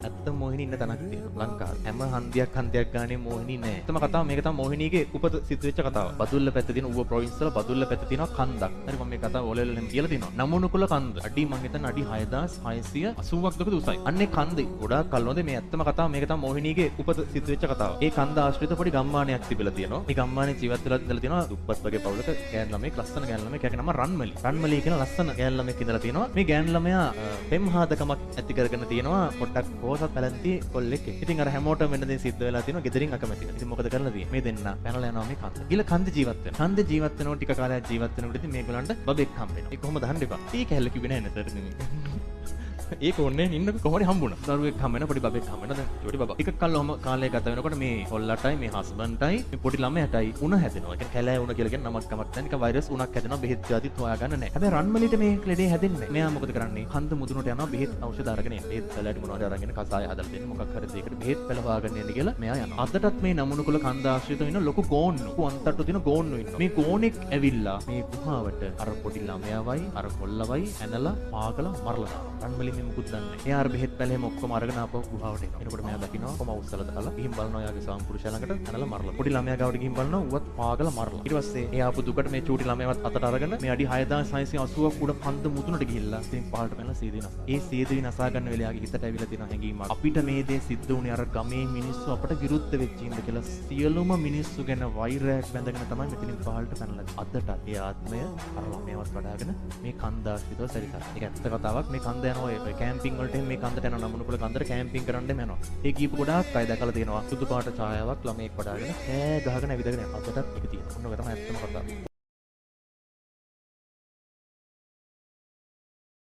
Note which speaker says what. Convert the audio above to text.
Speaker 1: ඇත්ත මොහිනී ඉන්න තැනක් තියෙනවා ලංකාවේ. හැම හන්දියක් ගානේ මොහිනී නැහැ. ඇත්තම කතාව මේක තමයි මොහිනීගේ උපත සිද්ධ වෙච්ච කතාව. බදුල්ල පැත්තේ තියෙන ඌව ප්‍රොවින්ස් වල බදුල්ල පැත්තේ තියෙනවා කන්දක්. හරි මම මේ කතාව ඔලෙල් වලින් කියලා තියෙනවා. නමුනුකුල කන්ද. අඩි මං හිතන්නේ අඩි 6680ක් දක්වද උසයි. අන්නේ කන්දේ ගොඩාක් කල් නොදේ මේ ඇත්තම කතාව මේක තමයි මොහිනීගේ උපත සිද්ධ වෙච්ච කතාව. ඒ කන්ද ආශ්‍රිත පොඩි ගම්මානයක් තිබිලා තියෙනවා. මේ ගම්මානේ ජීවත් වෙලා ඉඳලා තියෙනවා දුප්පත් වගේ පවුලක ගෑන් ළමෙක් ලස්සන ගෑන් ළමෙක් යකේ නම රන්මලි. රන්මලි කියන ලස්සන ගෑන් ළමෙක් ඉඳලා තියෙනවා. මේ ගෑන් ළමයා පෙම්හාදකමක් ඇති කරගෙන තියෙනවා. පොඩ්ඩක් පොහසත් පැලැන්ති කොල්ලෙක්. ඉතින් අර හැමෝටම වෙන දේ සිද්ධ වෙලා තියෙනවා. ගෙදරින් අකමැතිව. ඉතින් මොකද කරලා තියෙන්නේ? මේ දෙන්න පැනලා යනවා මේ කන්ද. ඊළ කන්ද ජීවත් වෙනවා. කන්ද ජීවත් වෙනකොට ටික කාලයක් ජීවත් වෙනකොට ඉතින් මේගොල්ලන්ට බබෙක් හම්බ වෙනවා. ඒක කොහොමද හම්බ වෙන්නේ? ඊ කැල්ල කිව්වේ නැහැ නේද? ඒක ඕනේ ඉන්න කොහොමද හම්බුණා. දරුවෙක් හම්බ වෙන පොඩි බබෙක් හම්බ වෙන දැන් චොටි බබා. ටිකක් කල් ඔහම කාලය ගත වෙනකොට මේ කොල්ලටයි මේ හස්බන්ඩ්ටයි මේ පොඩි ළමයාටයි උණ හැදෙනවා. ඒ කියන්නේ කැලෑ උණ කියලා කියන නමක් කමක් නැහැ. නිකන් වෛරස් උණක් හැදෙනවා. බෙහෙත් ජාතිත් හොයාගන්න නැහැ. හැබැයි රන්මලිට මේ ලෙඩේ හැදෙන්නේ නැහැ. මෙයා මොකද කරන්නේ? කන්ද මුදුනට යනවා බෙහෙත් ඖෂධ අරගෙන එන්න. බෙහෙත් පැලට මොනවද අරගෙන කසාය හදලා දෙන්න මොකක් හරි දෙයකට බෙහෙත් පැල හොයාගෙන එන්න කියලා මෙයා යනවා. අදටත් මේ නමුනුකුල කන්ද ආශ්‍රිතව ඉන්න ලොකු ගෝන්නු. අන්තට්ටු තියෙන ගෝන්නු ඉන්නවා. මේ ගෝනෙක් ඇවිල්ලා මේ ගුහාවට අර පොඩි ළමයාවයි අර කොල්ලවයි ඇනලා පාගලා මරලා දානවා. රන්මලි මේ මුකුත් දන්නේ නැහැ. එයා බෙහෙත් පැලෙම ඔක්කොම අරගෙන ආපහු ගුහාවට එනවා. එනකොට මෙයා දකින්නවා කොම උස්සලා දාලා ගිහින් බලනවා යාගේ සාම්පුරුෂයා ළඟට ඇනලා මරලා. පොඩි ළමයා ගාවට ගිහින් බලනවා ඌවත් පාගලා මරලා. ඊට පස්සේ එයා ආපු දුකට මේ චූටි ළමයාවත් අතට අරගෙන මේ අඩි 6680ක් උඩ කන්ද මුදුනට ගිහිල්ලා ඉතින් පහළට පැනලා සීදී නසා. ඒ සීදී නසා ගන්න වෙලාවේ යාගේ හිතට ඇවිල්ලා තියෙන හැඟීමක්. අපිට මේ දේ සිද්ධ වුණේ අර ගමේ මිනිස්සු අපට විරුද්ධ වෙච්ච ඉඳ කියලා සියලුම මිනිස්සු ගැන වෛරයක් බැඳගෙන තමයි මෙතනින් පහළට පැනලා. අදට ඒ ආත්මය අර ළමයාවත් වඩාගෙන මේ කන්ද ආශ්‍රිතව සැරිසත්. ඒක ඇත්ත කතාවක්. මේ කන්ද යනවා ඒ කැම්පින් වලට මේ කන්දට යනවා නමුනුකුල කන්දට කැම්පින් කරන්න යනවා. ඒ කීප ගොඩාක් අය දැකලා තියෙනවා. සුදු පාට ඡායාවක් ළමෙක් වඩාගෙන ඈ ගහගෙන ඇවිදගෙන යනවා. අදටත් ඒක තියෙනවා. ඔන්න ඔක තමයි ඇත්තම කතාව.